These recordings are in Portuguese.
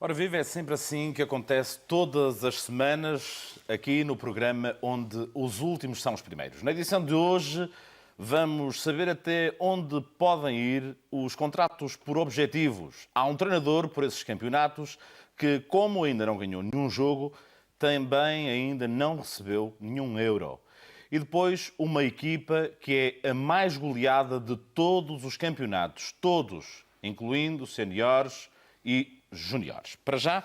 Ora viva, é sempre assim que acontece todas as semanas aqui no programa onde os últimos são os primeiros. Na edição de hoje vamos saber até onde podem ir os contratos por objetivos. Há um treinador por esses campeonatos que, como ainda não ganhou nenhum jogo, também ainda não recebeu nenhum euro. E depois uma equipa que é a mais goleada de todos os campeonatos, todos, incluindo séniores e júniores. Para já,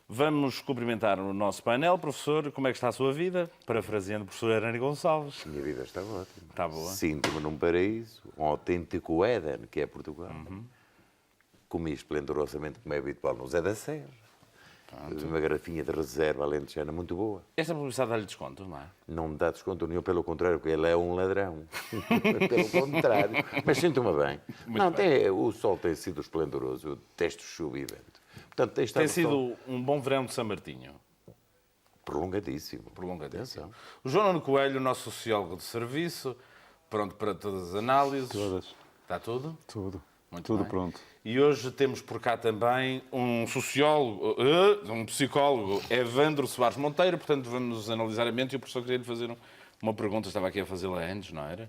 vamos cumprimentar o nosso painel. Professor, como é que está a sua vida? Parafraseando o professor Hernani Gonçalves. Minha vida está ótima. Está boa. Sinto-me num paraíso, um autêntico Éden, que é Portugal. Comi esplendorosamente, como é habitual, no Zé da Serra. Uma garrafinha de reserva alentejana muito boa. Esta publicidade dá-lhe desconto, não é? Não me dá desconto nenhum, pelo contrário, porque ele é um ladrão. Pelo contrário. Mas sinto-me bem. O sol tem sido esplendoroso. Eu detesto chuva e vento. Portanto, Tem sido um bom verão de São Martinho. Prolongadíssimo. Prolongadíssimo. O João Nuno Coelho, nosso sociólogo de serviço, pronto para todas as análises. Todas. Está tudo? Tudo. Muito Tudo bem. pronto. E hoje temos por cá também um sociólogo, um psicólogo, Evandro Soares Monteiro, portanto vamos analisar a mente e o professor queria lhe fazer uma pergunta, estava aqui a fazê-la antes, não era?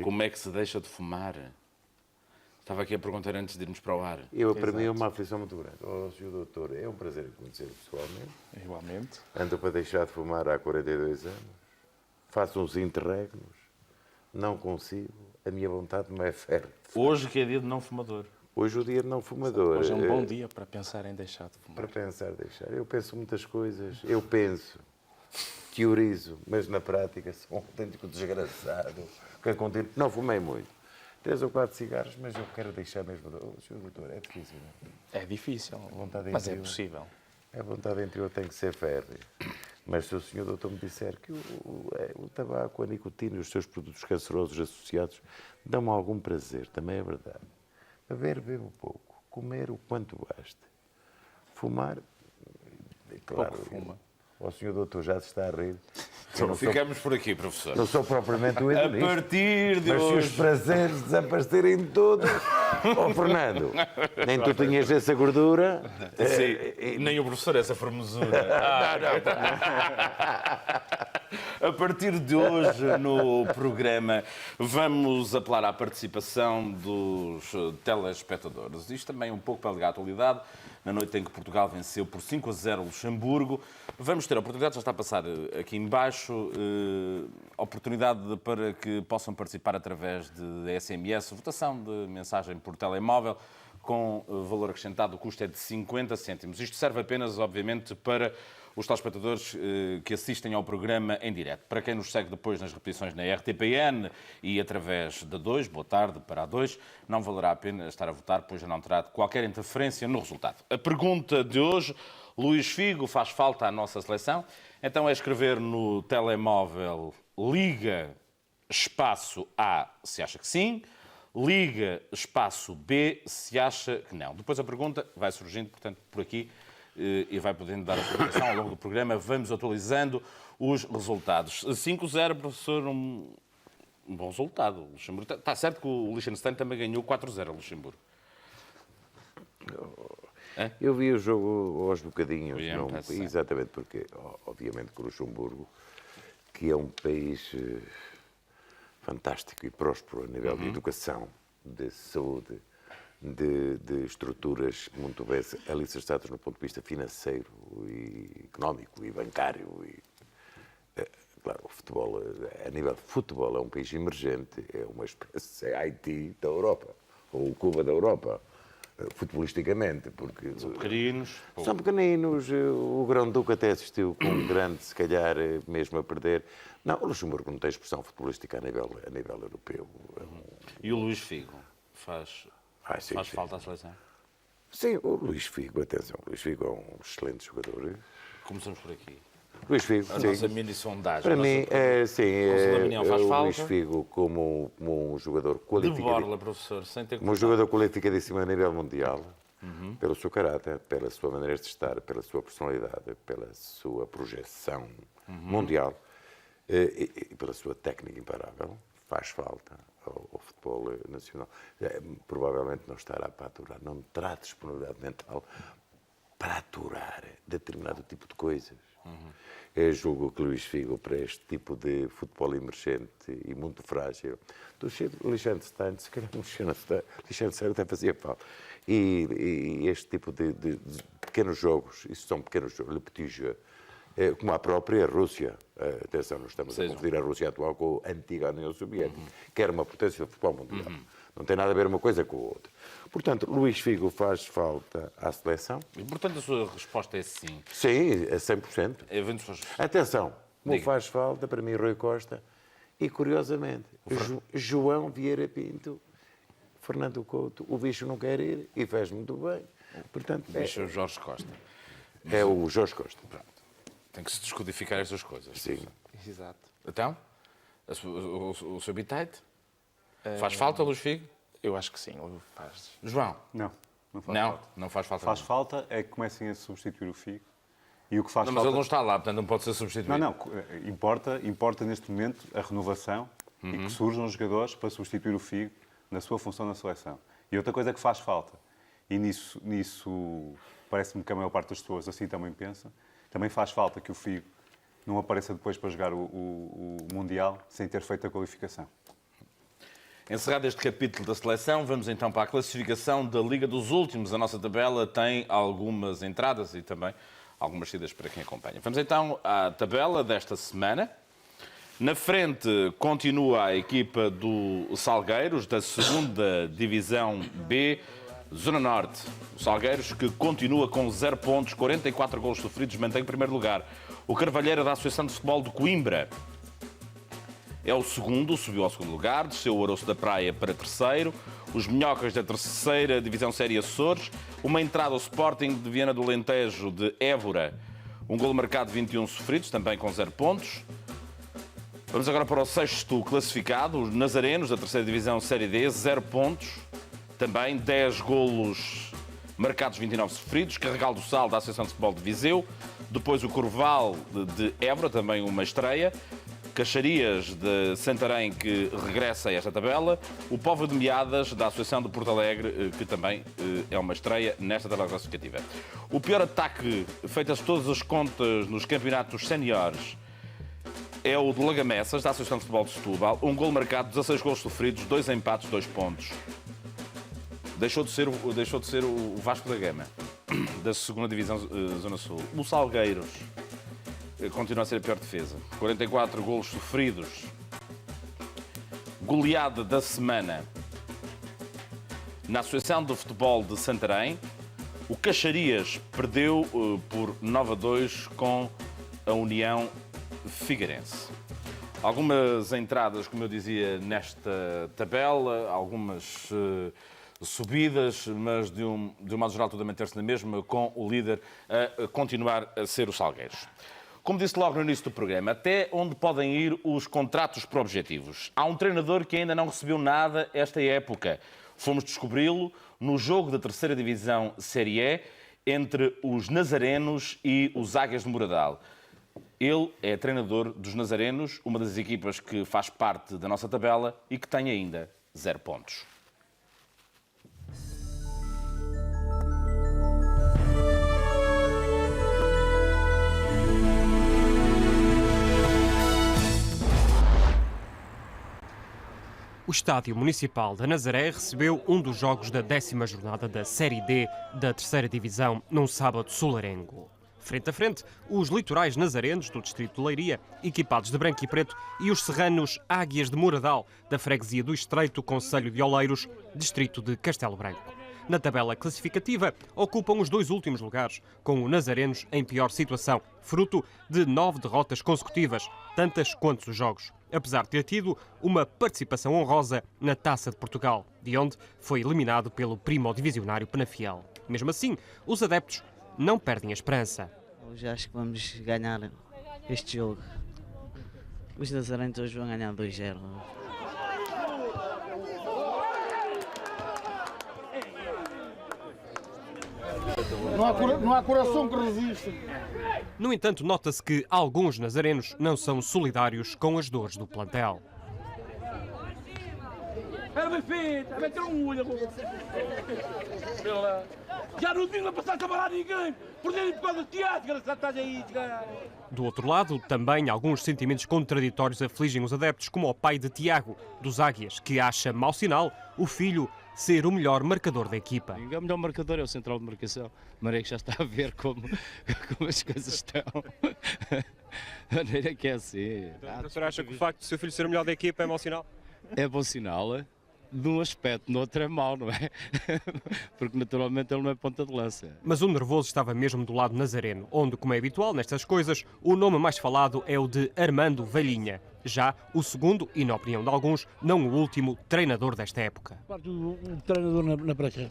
Como é que se deixa de fumar? Estava aqui a perguntar antes de irmos para o ar. Para mim é uma aflição muito grande. Sr. Doutor, é um prazer conhecer-o pessoalmente. Igualmente. Ando para deixar de fumar há 42 anos. Faço uns interregnos. Não consigo. A minha vontade não é fértil. Hoje que é dia de não fumador. Hoje o dia de não fumador. Hoje é um bom dia para pensar em deixar de fumar. Para pensar, deixar. Eu penso muitas coisas. Eu penso, teorizo, mas na prática sou um autêntico desgraçado. Que continuo. Não fumei muito. 3 ou 4 cigarros, mas eu quero deixar mesmo. Sr. Doutor, é difícil, não é? É difícil, vontade mas é interior. possível. A vontade interior tem que ser férrea. Mas se o Sr. Doutor me disser que o tabaco, a nicotina e os seus produtos cancerosos associados dão-me algum prazer, também é verdade. Beber, bebo pouco. Comer o quanto basta. Fumar, claro. Pouco fuma. O Sr. Doutor já se está a rir. Ficamos por aqui, professor. Não sou propriamente o A hedonista. partir de Mas se os hoje... prazeres desaparecerem todos... Fernando, nem tu tinhas essa gordura. Sim, nem o professor essa formosura. A partir de hoje, no programa, vamos apelar à participação dos telespectadores. Isto também um pouco para ligar à atualidade. Na noite em que Portugal venceu por 5-0 Luxemburgo, vamos ter a oportunidade, já está a passar aqui em baixo, oportunidade para que possam participar através de SMS, votação de mensagem por telemóvel, com valor acrescentado, o custo é de 50 cêntimos. Isto serve apenas, obviamente, para os telespectadores que assistem ao programa em direto. Para quem nos segue depois nas repetições na RTPN e através da 2, boa tarde para a 2, não valerá a pena estar a votar, pois já não terá qualquer interferência no resultado. A pergunta de hoje, Luís Figo, faz falta à nossa seleção? Então é escrever no telemóvel Liga espaço A se acha que sim, Liga espaço B se acha que não. Depois a pergunta vai surgindo, portanto, por aqui e vai podendo dar a sua explicação ao longo do programa. Vamos atualizando os resultados. 5-0, professor, um bom resultado. O Luxemburgo. Está certo que o Liechtenstein também ganhou 4-0 a Luxemburgo. Eu vi o jogo aos bocadinhos. Não, exatamente, porque, obviamente, que o Luxemburgo, que é um país fantástico e próspero a nível de educação, de saúde, de estruturas muito bem alicerçadas no ponto de vista financeiro e económico e bancário. Claro, o futebol, a nível de futebol, é um país emergente, é uma espécie de Haiti da Europa, ou o Cuba da Europa, futebolisticamente, porque... São pequeninos. São pequeninos, o Grão-Duque até assistiu com um grande, se calhar, mesmo a perder. Não, o Luxemburgo não tem expressão futebolística a nível europeu. E o Luís Figo faz Sim. falta à seleção? Sim, o Luís Figo, atenção, o Luís Figo é um excelente jogador. Começamos por aqui. Luís Figo, A sim. nossa mini-sondagem. Para mim, sim, faz o falta. Luís Figo como um jogador De qualificado. borla, professor, sem ter que... Como um jogador qualificadíssimo a nível mundial, pelo seu caráter, pela sua maneira de estar, pela sua personalidade, pela sua projeção mundial e pela sua técnica imparável, faz falta ao futebol nacional. Provavelmente não estará para aturar, não terá disponibilidade mental para aturar determinado tipo de coisas. Julgo que Luís Figo, para este tipo de futebol emergente e muito frágil, do Liechtenstein, se calhar no Liechtenstein até fazia falta. E este tipo de pequenos jogos, isso são pequenos jogos, le petit jeu, como a própria Rússia. Atenção, não estamos a confundir a Rússia atual com a antiga União Soviética, que era uma potência do futebol mundial. Não tem nada a ver uma coisa com a outra. Portanto, Luís Figo faz falta à seleção. E, portanto, a sua resposta é sim. Sim, a 100%. Atenção, como faz falta para mim Rui Costa e, curiosamente, João Vieira Pinto, Fernando Couto, o bicho não quer ir e fez muito bem. Portanto, o bicho é o Jorge Costa. É o Jorge Costa. Pronto. Tem que se descodificar estas coisas. Sim. Exato. Então, o seu bitite? Faz falta, Luís Figo? Eu acho que sim, faz. João? Não faz falta. Não faz falta. Faz falta é que comecem a substituir o Figo. E o que faz mas falta... ele não está lá, portanto não pode ser substituído. Não. Importa neste momento a renovação e que surjam os jogadores para substituir o Figo na sua função na seleção. E outra coisa que faz falta, e nisso parece-me que a maior parte das pessoas assim também pensa, também faz falta que o Figo não apareça depois para jogar o Mundial sem ter feito a qualificação. Encerrado este capítulo da seleção, vamos então para a classificação da Liga dos Últimos. A nossa tabela tem algumas entradas e também algumas saídas para quem acompanha. Vamos então à tabela desta semana. Na frente continua a equipa do Salgueiros, da 2ª Divisão B, Zona Norte. O Salgueiros, que continua com 0 pontos, 44 golos sofridos, mantém o primeiro lugar. O Carvalheira da Associação de Futebol de Coimbra é o segundo, subiu ao segundo lugar, desceu o Aroço da Praia para terceiro. Os Minhocas da 3ª Divisão Série Açores. Uma entrada ao Sporting de Viana do Alentejo de Évora. Um golo marcado, 21 sofridos, também com 0 pontos. Vamos agora para o 6º classificado, os Nazarenos da 3ª Divisão Série D, 0 pontos. Também 10 golos marcados, 29 sofridos. Carregal do Sal da Associação de Futebol de Viseu. Depois o Corval de Évora, também uma estreia. Caxarias de Santarém, que regressa a esta tabela. O Póvoa de Meadas, da Associação de Porto Alegre, que também é uma estreia nesta tabela classificativa. O pior ataque, feitas todas as contas nos campeonatos séniores, é o de Lagamessas, da Associação de Futebol de Setúbal. Um golo marcado, 16 golos sofridos, 2 empates, 2 pontos. Deixou de ser o Vasco da Gama, da 2ª Divisão Zona Sul. O Salgueiros continua a ser a pior defesa. 44 golos sofridos. Goleada da semana na Associação de Futebol de Santarém. O Caxarias perdeu por 9-2 com a União Figueirense. Algumas entradas, como eu dizia, nesta tabela, algumas subidas, mas de um modo geral tudo a manter-se na mesma, com o líder a continuar a ser o Salgueiros. Como disse logo no início do programa, até onde podem ir os contratos por objetivos? Há um treinador que ainda não recebeu nada esta época. Fomos descobri-lo no jogo da 3ª Divisão Série E entre os Nazarenos e os Águias de Moradal. Ele é treinador dos Nazarenos, uma das equipas que faz parte da nossa tabela e que tem ainda 0 pontos. O Estádio Municipal da Nazaré recebeu um dos jogos da 10ª jornada da Série D da 3ª Divisão num sábado solarengo. Frente a frente, os litorais nazarenos do distrito de Leiria, equipados de branco e preto, e os serranos Águias de Moradal, da freguesia do Estreito Concelho de Oleiros, distrito de Castelo Branco. Na tabela classificativa, ocupam os 2 últimos lugares, com o Nazarenos em pior situação, fruto de 9 derrotas consecutivas, tantas quanto os jogos, apesar de ter tido uma participação honrosa na Taça de Portugal, de onde foi eliminado pelo primo divisionário Penafiel. Mesmo assim, os adeptos não perdem a esperança. Hoje acho que vamos ganhar este jogo. Os nazarenos hoje vão ganhar 2-0. Não há coração que resista. No entanto, nota-se que alguns nazarenos não são solidários com as dores do plantel. Era bem feito, vai ter um olho. Já não tinha passado a falar a ninguém. Perderem por causa do teatro, desgraçado, estás aí, desgraçado. Do outro lado, também alguns sentimentos contraditórios afligem os adeptos, como o pai de Tiago, dos Águias, que acha mau sinal o filho ser o melhor marcador da equipa. O melhor marcador é o central de marcação. Maria que já está a ver como as coisas estão. A maneira que é assim. O senhor acha que o facto de seu filho ser o melhor da equipa é mau sinal? É bom sinal, é? De um aspecto, no outro é mau, não é? Porque naturalmente ele não é ponta de lança. Mas o nervoso estava mesmo do lado nazareno, onde, como é habitual nestas coisas, o nome mais falado é o de Armando Valhinha. Já o segundo, e na opinião de alguns, não o último, treinador desta época. O treinador na praça.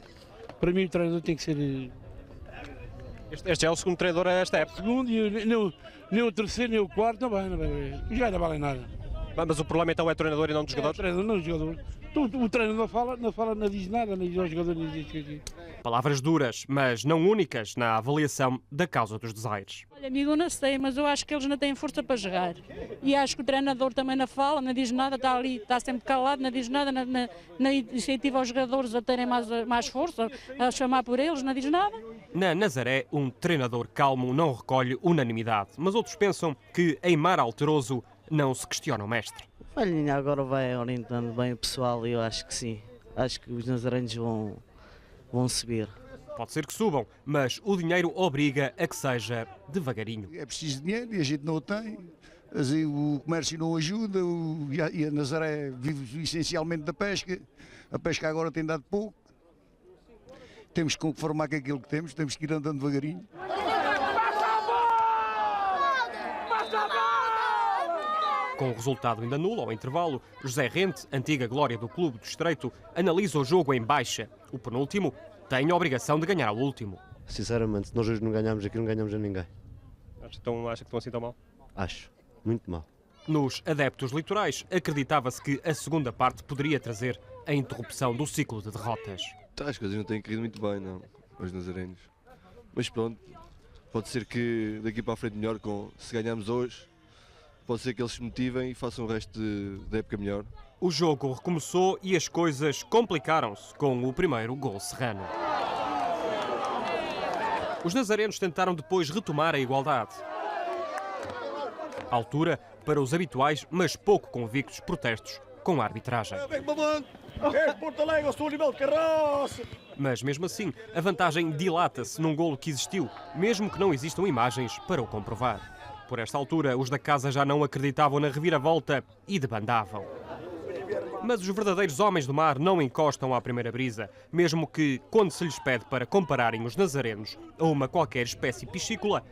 Para mim o treinador tem que ser... Este é o segundo treinador a esta época. Segundo, e nem o terceiro, nem o quarto, não vai. Já não vale nada. Mas o problema então é o treinador e não dos jogadores? O treinador, não o jogador. O treinador não diz nada, nem aos jogadores, nem diz que... Palavras duras, mas não únicas na avaliação da causa dos desaires. Olha, amigo, não sei, mas eu acho que eles não têm força para jogar. E acho que o treinador também não fala, não diz nada, está ali, está sempre calado, não diz nada, não incentiva os jogadores a terem mais força, a chamar por eles, não diz nada. Na Nazaré, um treinador calmo não recolhe unanimidade, mas outros pensam que Eimar Alteroso não se questiona o mestre. O Valhinha agora vai orientando bem o pessoal e eu acho que sim. Acho que os nazarenos vão subir. Pode ser que subam, mas o dinheiro obriga a que seja devagarinho. É preciso dinheiro e a gente não o tem. Assim, o comércio não ajuda e a Nazaré vive essencialmente da pesca. A pesca agora tem dado pouco. Temos que conformar com aquilo que temos que ir andando devagarinho. Com o resultado ainda nulo ao intervalo, José Rente, antiga glória do clube do Estreito, analisa o jogo em baixa. O penúltimo tem a obrigação de ganhar ao último. Sinceramente, se nós hoje não ganhamos aqui, não ganhamos a ninguém. Acha que estão assim tão mal? Acho. Muito mal. Nos adeptos litorais, acreditava-se que a segunda parte poderia trazer a interrupção do ciclo de derrotas. As coisas não têm corrido muito bem, não, os nazarenos. Mas pronto, pode ser que daqui para a frente melhor, se ganharmos hoje, pode ser que eles se motivem e façam o resto da época melhor. O jogo recomeçou e as coisas complicaram-se com o primeiro gol serrano. Os nazarenos tentaram depois retomar a igualdade. Altura para os habituais, mas pouco convictos protestos com a arbitragem. Mas mesmo assim, a vantagem dilata-se num golo que existiu, mesmo que não existam imagens para o comprovar. Por esta altura, os da casa já não acreditavam na reviravolta e debandavam. Mas os verdadeiros homens do mar não encostam à primeira brisa, mesmo que, quando se lhes pede para compararem os nazarenos a uma qualquer espécie piscícola,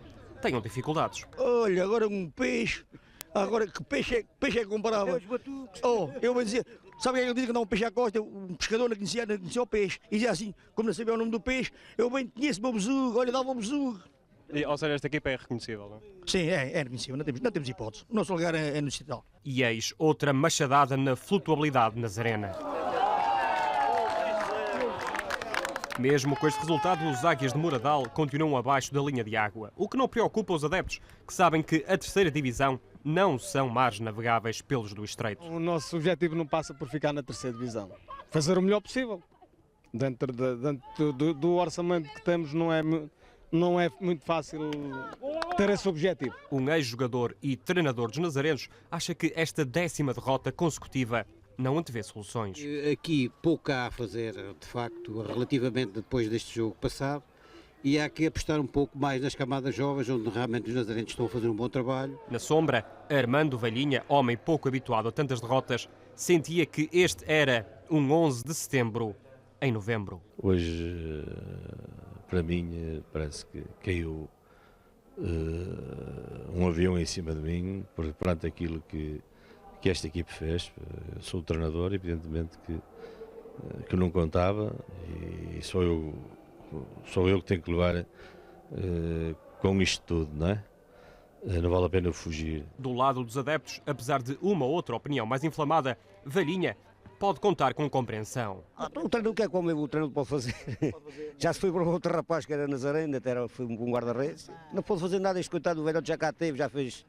tenham dificuldades. Olha, agora um peixe, agora que peixe é comparável? Oh, eu vou dizer, sabe o que eu digo que dá um peixe à costa? Um pescador não conhecia o peixe. E dizia assim, como não sabia o nome do peixe, eu bem conheço o meu besugo, olha, dava um besugo. Ou seja, esta equipa é reconhecível, não é? Sim, é reconhecível, não temos hipótese. O nosso lugar é no distrital. E eis outra machadada na flutuabilidade nazarena. Mesmo com este resultado, os Águias de Moradal continuam abaixo da linha de água, o que não preocupa os adeptos, que sabem que a terceira divisão não são mares navegáveis pelos do Estreito. O nosso objetivo não passa por ficar na terceira divisão. Fazer o melhor possível. Dentro do orçamento que temos não é muito fácil ter esse objetivo. Um ex-jogador e treinador dos nazarenos acha que esta 10ª derrota consecutiva não antevê soluções. Aqui pouco há a fazer, de facto, relativamente depois deste jogo passado, e há que apostar um pouco mais nas camadas jovens, onde realmente os nazarenos estão a fazer um bom trabalho. Na sombra, Armando Valhinha, homem pouco habituado a tantas derrotas, sentia que este era um 11 de setembro em novembro. Hoje, para mim, parece que caiu um avião em cima de mim, perante aquilo que esta equipe fez. Eu sou o treinador, evidentemente que não contava, e sou eu que tenho que levar com isto tudo, não é? Não vale a pena fugir. Do lado dos adeptos, apesar de uma ou outra opinião mais inflamada, Valhinha pode contar com compreensão. O treinador quer como o treinador pode fazer. Já se foi para outro rapaz que era nazareno, até foi um guarda-redes. Não pode fazer nada, este coitado do velho já cá teve, já fez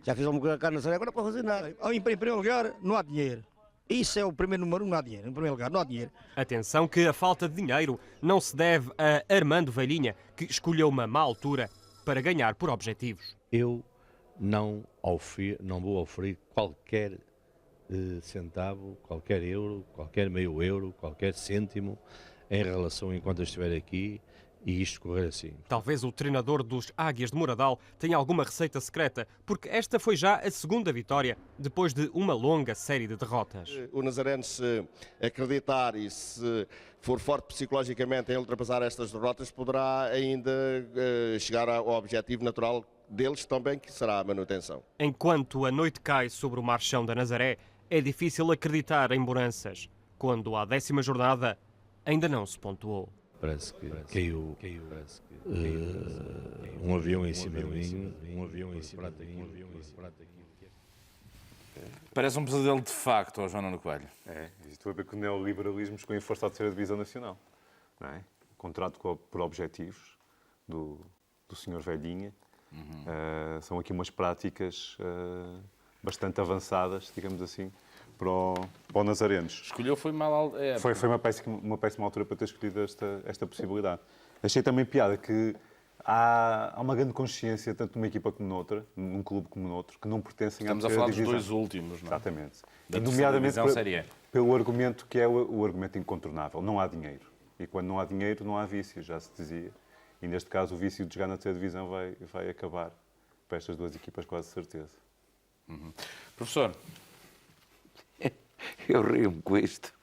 alguma coisa cá na Nazaré, agora não pode fazer nada. Em primeiro lugar, não há dinheiro. Isso é o primeiro número, não há dinheiro. Em primeiro lugar, não há dinheiro. Atenção que a falta de dinheiro não se deve a Armando Velhinha, que escolheu uma má altura para ganhar por objetivos. Eu não vou oferir qualquer centavo, qualquer euro, qualquer meio euro, qualquer cêntimo em relação enquanto eu estiver aqui e isto correr assim. Talvez o treinador dos Águias de Moradal tenha alguma receita secreta, porque esta foi já a segunda vitória depois de uma longa série de derrotas. O Nazareno, se acreditar e se for forte psicologicamente em ultrapassar estas derrotas, poderá ainda chegar ao objetivo natural deles também, que será a manutenção. Enquanto a noite cai sobre o marchão da Nazaré, é difícil acreditar em bonanças, quando à 10ª jornada ainda não se pontuou. Parece que caiu um avião em cima de mim, um avião em cima de mim, Parece um pesadelo de facto ao João Nuno Coelho. É, isto a ver com o neoliberalismo com a força da terceira divisão nacional. Não é? Contrato por objetivos do Sr. Velhinha. São aqui umas práticas bastante avançadas, digamos assim, para o Nazarenos. Escolheu foi mal... Foi uma péssima altura para ter escolhido esta possibilidade. Achei também piada que há uma grande consciência, tanto numa equipa como noutra, num clube como noutro, que não pertencem à terceira divisão. Estamos a falar dos dois últimos, não é? Exatamente. Da Nomeadamente divisão Série A. pelo argumento que é o argumento incontornável. Não há dinheiro. E quando não há dinheiro, não há vício, já se dizia. E neste caso o vício de jogar na terceira divisão vai acabar para estas duas equipas, quase certeza. Professor? Eu rio-me com isto.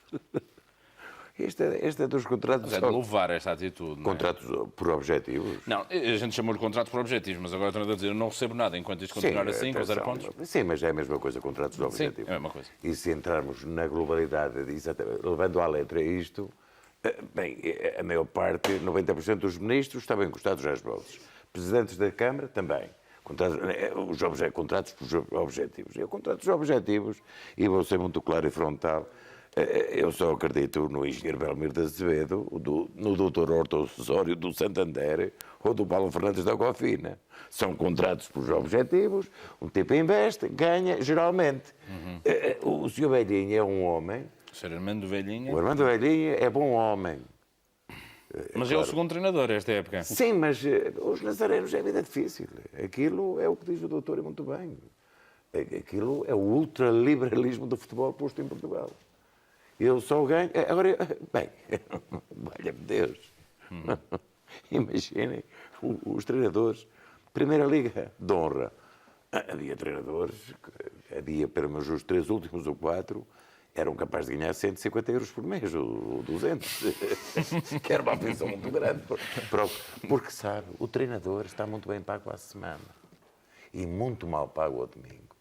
Este é dos contratos... Mas é de louvar esta atitude, não é? Contratos por objetivos? Não, a gente chamou-lhe contrato por objetivos, mas agora estou a dizer, eu não recebo nada enquanto isto continuar assim, com 0 pontos. Sim, mas é a mesma coisa, contratos por objetivos. Sim, é a mesma coisa. E se entrarmos na globalidade, levando à letra isto, bem, a maior parte, 90% dos ministros estavam encostados às bolsas. Presidentes da Câmara também. Contratos por objetivos. Contratos objetivos, e vou ser muito claro e frontal, eu só acredito no engenheiro Belmiro de Azevedo, no doutor Horto Osório do Santander ou do Paulo Fernandes da Cofina. São contratos por objetivos, um tipo investe, ganha, geralmente. O Sr. Velhinha é um homem... O Sr. Armando Velhinha... O Armando Velhinha é bom homem. Mas é o segundo treinador esta época. Sim, mas os nazarenos é vida difícil. Aquilo é o que diz o doutor e muito bem. Aquilo é o ultraliberalismo do futebol posto em Portugal. Eu só ganho... Agora, bem, valha-me Deus. Imaginem os treinadores. Primeira Liga de Honra. Havia treinadores, havia pelo menos os 3 últimos ou 4, eram capazes de ganhar 150 euros por mês, ou 200. Que era uma pensão muito grande. Porque, sabe, o treinador está muito bem pago à semana. E muito mal pago ao domingo.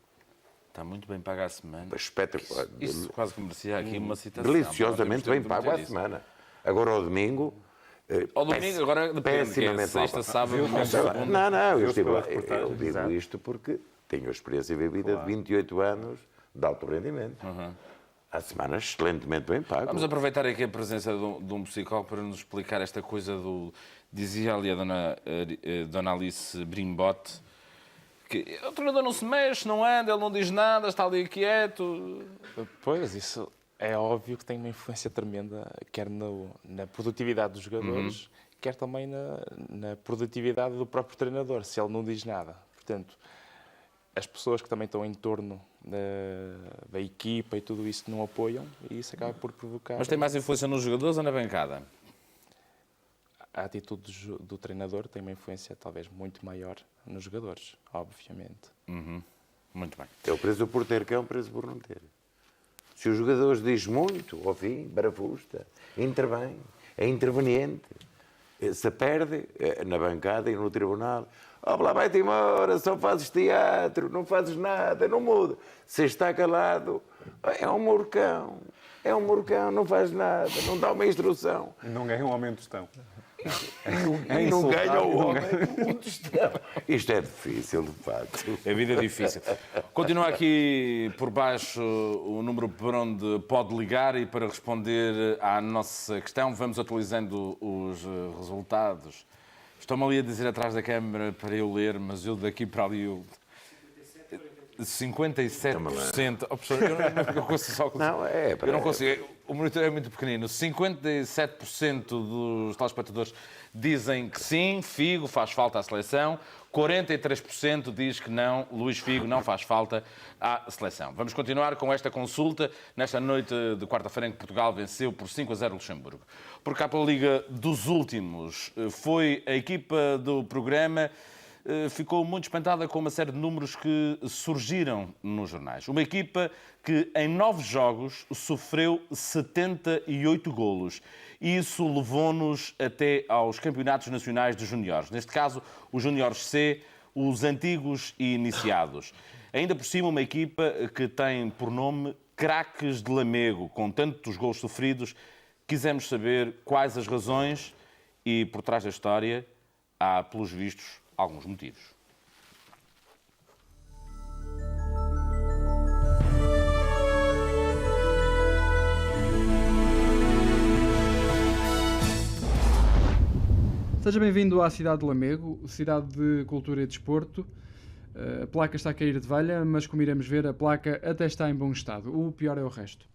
Está muito bem pago à semana. Espetacular. Isso quase que merecia aqui uma citação. Deliciosamente bem pago à semana. Agora ao domingo... Ao domingo, agora depende, que é sexta, sábado, domingo, segunda. Não, eu digo isto porque tenho a experiência vivida de 28 anos de alto rendimento. Há semanas excelentemente bem pago. Vamos aproveitar aqui a presença de um psicólogo para nos explicar esta coisa do... Dizia ali a dona Alice Brimbote que o treinador não se mexe, não anda, ele não diz nada, está ali quieto. Pois, isso é óbvio que tem uma influência tremenda, quer na produtividade dos jogadores, quer também na produtividade do próprio treinador, se ele não diz nada. Portanto, as pessoas que também estão em torno da equipa e tudo isso não apoiam, e isso acaba por provocar... Mas tem mais influência nos jogadores ou na bancada? A atitude do treinador tem uma influência talvez muito maior nos jogadores, obviamente. Muito bem. É o preço por ter que é um preço por não ter. Se os jogadores dizem muito, ao fim, barafusta, intervém, é interveniente, se perde na bancada e no tribunal, lá vai-te embora, só fazes teatro, não fazes nada, não muda. Se está calado, é um morcão, não faz nada, não dá uma instrução. Não ganha um aumento de gestão. E não ganha o homem um tostão. Isto é difícil, de facto. É vida difícil. Continua aqui por baixo o número por onde pode ligar e para responder à nossa questão vamos atualizando os resultados. Estão-me ali a dizer atrás da câmara para eu ler, mas eu daqui para ali... 57%. Oh, professor, eu consigo só. Não, eu não consigo. O monitor é muito pequenino. 57% dos telespectadores dizem que sim, Figo faz falta à seleção. 43% diz que não, Luís Figo não faz falta à seleção. Vamos continuar com esta consulta nesta noite de quarta-feira em que Portugal venceu por 5-0 Luxemburgo. Por cá pela Liga dos Últimos, foi a equipa do programa ficou muito espantada com uma série de números que surgiram nos jornais. Uma equipa que em 9 jogos sofreu 78 golos. E isso levou-nos até aos campeonatos nacionais de júniores. Neste caso, os júniores C, os antigos e iniciados. Ainda por cima, uma equipa que tem por nome Craques de Lamego, com tantos golos sofridos. Quisemos saber quais as razões e, por trás da história, há, pelos vistos, alguns motivos. Seja bem-vindo à cidade de Lamego, cidade de cultura e desporto. A placa está a cair de velha, mas como iremos ver, a placa até está em bom estado. O pior é o resto.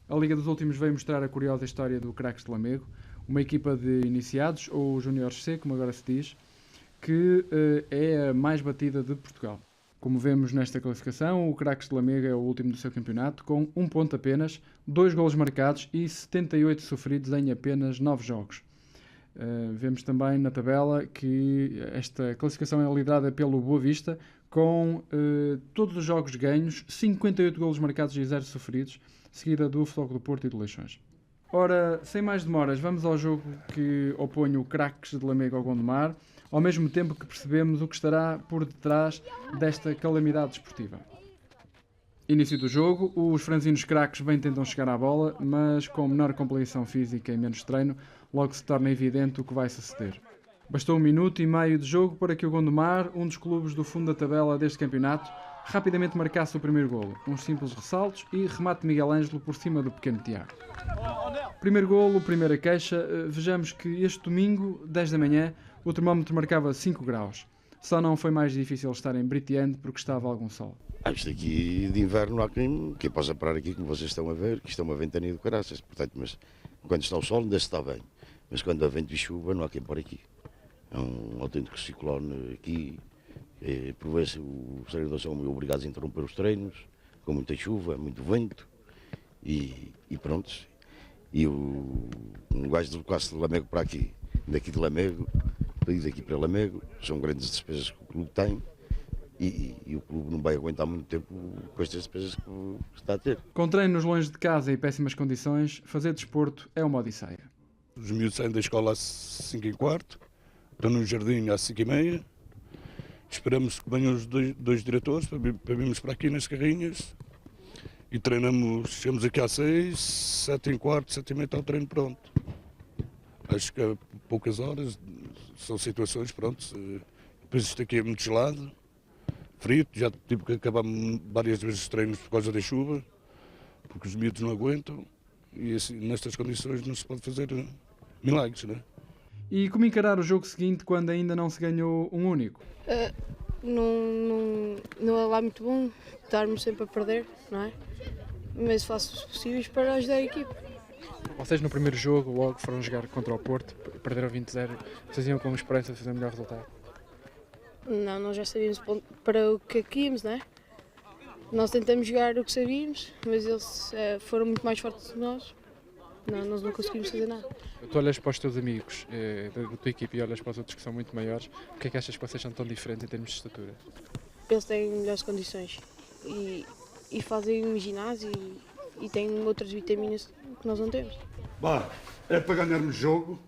A Liga dos Últimos veio mostrar a curiosa história do Craques de Lamego, uma equipa de iniciados, ou júniores C, como agora se diz, que é a mais batida de Portugal. Como vemos nesta classificação, o Craques de Lamego é o último do seu campeonato, com 1 ponto apenas, 2 golos marcados e 78 sofridos em apenas 9 jogos. Vemos também na tabela que esta classificação é liderada pelo Boa Vista, com todos os jogos ganhos, 58 golos marcados e 0 sofridos, seguida do Futebol do Porto e do Leixões. Ora, sem mais demoras, vamos ao jogo que opõe o Craques de Lamego ao Gondomar, ao mesmo tempo que percebemos o que estará por detrás desta calamidade desportiva. Início do jogo, os franzinos craques bem tentam chegar à bola, mas com menor compreensão física e menos treino, logo se torna evidente o que vai suceder. Bastou 1 minuto e meio de jogo para que o Gondomar, um dos clubes do fundo da tabela deste campeonato, rapidamente marcasse o primeiro golo. Uns simples ressaltos e remate de Miguel Ângelo por cima do pequeno Tiago. Primeiro golo, primeira queixa. Vejamos que este domingo, 10 da manhã, o termómetro marcava 5 graus. Só não foi mais difícil estar em Briteande porque estava algum sol. Isto aqui de inverno não há quem possa parar aqui, como vocês estão a ver, que isto é uma ventania de caraças. Portanto, mas quando está o sol ainda se está bem. Mas quando há vento e chuva não há quem pôr aqui. É um autêntico ciclone aqui. Por vezes os treinadores são obrigados a interromper os treinos, com muita chuva, muito vento. E pronto. E um gajo deslocar-se de Lamego para aqui, daqui de Lamego, daqui para Lamego, são grandes despesas que o clube tem. E o clube não vai aguentar muito tempo com estas despesas que está a ter. Com treinos longe de casa e péssimas condições, fazer desporto é uma odisseia. Os miúdos saem da escola às 5h15, estão no jardim às 5h30. Esperamos que venham os dois diretores para virmos para aqui nas carrinhas e treinamos. Chegamos aqui às 6, 7h15, 7h30 está o treino pronto. Acho que há poucas horas, são situações, pronto. Depois isto aqui é muito gelado. Frio, já tive que acabar várias vezes os treinos por causa da chuva, porque os miúdos não aguentam e assim, nestas condições não se pode fazer milagres, não é? E como encarar o jogo seguinte quando ainda não se ganhou um único? Não é lá muito bom estarmos sempre a perder, não é? Mas faço os possíveis para ajudar a equipe. Vocês no primeiro jogo logo foram jogar contra o Porto, perderam 20-0, vocês iam com esperança de fazer um melhor resultado? Não, nós já sabíamos para o que íamos, não é? Nós tentamos jogar o que sabíamos, mas eles foram muito mais fortes que nós. Não, nós não conseguimos fazer nada. Tu olhas para os teus amigos da tua equipe e olhas para os outros que são muito maiores, o que é que achas que vocês são tão diferentes em termos de estatura? Eles têm melhores condições e fazem um ginásio e têm outras vitaminas que nós não temos. É para ganharmos jogo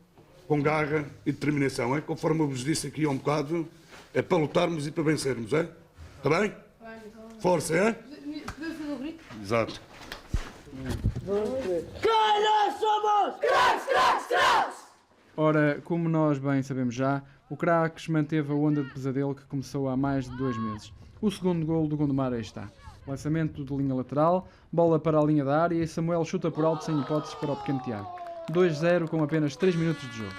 com garra e determinação, é? Conforme eu vos disse aqui há um bocado, é para lutarmos e para vencermos, é? Está bem? Força, é? Podemos fazer o grito? Exato. Quem nós somos? Craques, craques, craques! Ora, como nós bem sabemos já, o Craques manteve a onda de pesadelo que começou há mais de 2 meses. O segundo golo do Gondomar aí está. Lançamento de linha lateral, bola para a linha da área e Samuel chuta por alto sem hipóteses para o pequeno Tiago. 2-0 com apenas 3 minutos de jogo.